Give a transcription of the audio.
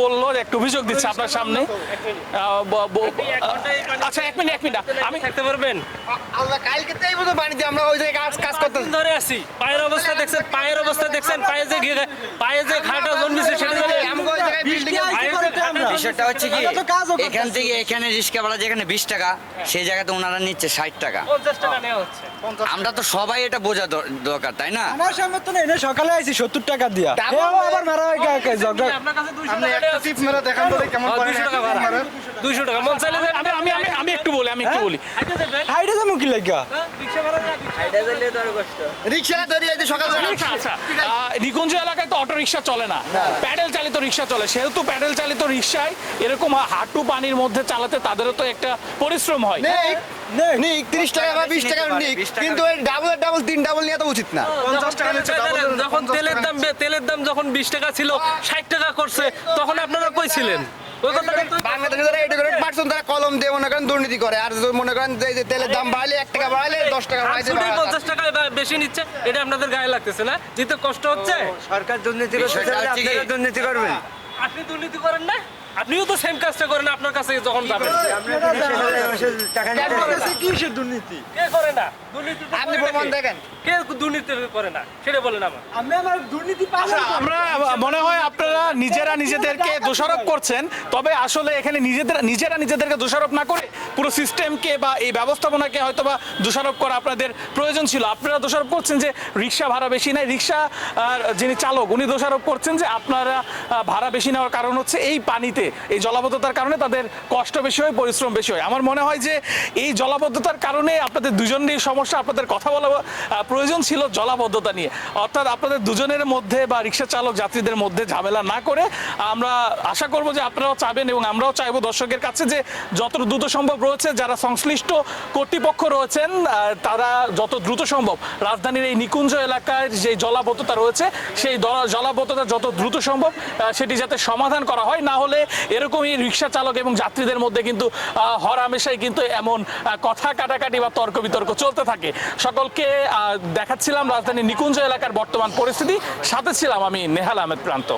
বললো একটা অভিযোগ দিচ্ছে আপনার সামনে। আচ্ছা এক মিনিট আমি থাকতে পারবেন? আমরা কালকে তো এই মতো বাড়িতে আমরা ওই জায়গায় কাজ করতে ধরে আছি, পায়ের অবস্থা দেখছেন, পায়ে যে ঘাটা জন্মেছে সেটা আমাকে ওই জায়গায় বিল্ডিং বিষয়টা হচ্ছে কি, এখান থেকে এখানে রিক্সা ভাড়া যেখানে 20 টাকা, সেই জায়গাতে ওনারা নিচ্ছে 60 টাকা। 50 টাকা নেওয়া হচ্ছে। আমরা তো সবাই এটা বোঝা দরকার, তাই না? আমার সামনে তো এনে সকালে আইছি 70 টাকা দিয়া, আবার মারা হয় জগা। আপনার কাছে 200 আপনি টাকা একটা টিপ মেরে দেখান তো কেমন করেন 200 টাকা ভাড়া। 200 টাকা মন চাইলে আমি একটু বলি হাইটে যাবেন। হাইডে যাবো কি লাগা? রিকশা ভাড়া না, রিকশা ধরে এই যে সকাল আচ্ছা নিকুঞ্জ এলাকায় তো অটো রিক্সা চলে না, প্যাডেল চালিত রিক্সা চলে। সেহেতু প্যাডেল চালিত রিক্সায় এরকম হাঁটু পানির মধ্যে চালাতে তাদেরও তো একটা পরিশ্রম হয়। নেই 30 টাকা বা 20 টাকা নিক, কিন্তু ওই ডাবল 3 ডাবল নিয়ে তো উচিত না। 50 টাকা যখন তেলের দাম যখন 20 টাকা ছিল 60 টাকা করছে, তখন আপনারা কই ছিলেন? ওই কথা কিন্তু বাংলাদেশে যারা এডুকেটেড পারসন তারা কলম দিয়ে মনে করেন দুর্নীতি করে, আর যদি মনে করেন যে এই যে তেলের দাম বাড়ালে 1 টাকা বাড়ালে 10 টাকা বাড়াইছে, 50 টাকা বেশি নিচ্ছে, এটা আপনাদের গায়ে লাগতেছে না? যেতে কষ্ট হচ্ছে। সরকার দুর্নীতি করছে, আপনারা দুর্নীতি করবেন। আপনি দুর্নীতি করেন না? আপনিও তো সেম কাজটা করেন আপনার কাছে যখন যাবেন। কিসের দুর্নীতি? কে করে না দুর্নীতি? তো আপনি করে প্রমাণ নাকি? দেখেন। কে দুর্নীতি করে না সেটা বলেন আমার। আমি আমার দুর্নীতি পালন করি। আমরা মনে হয় আপনারা নিজেদেরকে দোষারোপ করছেন, তবে আসলে এখানে নিজেরা নিজেদেরকে দোষারোপ না করে পুরো সিস্টেমকে বা এই ব্যবস্থাপনাকে হয়তোবা দোষারোপ করা আপনাদের প্রয়োজন ছিল। আপনারা দোষারোপ করছেন যে রিক্সা ভাড়া বেশি নেয়, রিক্সা যিনি চালক উনি দোষারোপ করছেন যে আপনারা ভাড়া বেশি নেওয়ার কারণ হচ্ছে এই পানিতে, এই জলাবদ্ধতার কারণে তাদের কষ্ট বেশি হয়, পরিশ্রম বেশি হয়। আমার মনে হয় যে এই জলাবদ্ধতার কারণে আপনাদের দুজনেরই সমস্যা, আপনাদের কথা বলা প্রয়োজন ছিল জলাবদ্ধতা নিয়ে। অর্থাৎ আপনাদের দুজনের মধ্যে বা রিক্সা চালক যাত্রীদের মধ্যে ঝামেলা না করে আমরা আশা করব যে আপনারাও চাইবেন এবং আমরাও চাইবো দর্শকের কাছে যে যত দ্রুত সম্ভব রয়েছে যারা সংশ্লিষ্ট কর্তৃপক্ষ রয়েছেন তারা যত দ্রুত সম্ভব রাজধানীর এই নিকুঞ্জ এলাকায় যে জলাবদ্ধতা রয়েছে সেই জলাবদ্ধতা যত দ্রুত সম্ভব সেটি যাতে সমাধান করা হয়। না হলে এরকমই রিক্সা চালক এবং যাত্রীদের মধ্যে কিন্তু হরহামেশাই কিন্তু এমন কথা কাটাকাটি বা তর্ক বিতর্ক চলতে থাকে। সকলকে দেখাচ্ছিলাম রাজধানীর নিকুঞ্জ এলাকার বর্তমান পরিস্থিতি, সাথে ছিলাম আমি নেহাল আহমেদ প্রান্ত।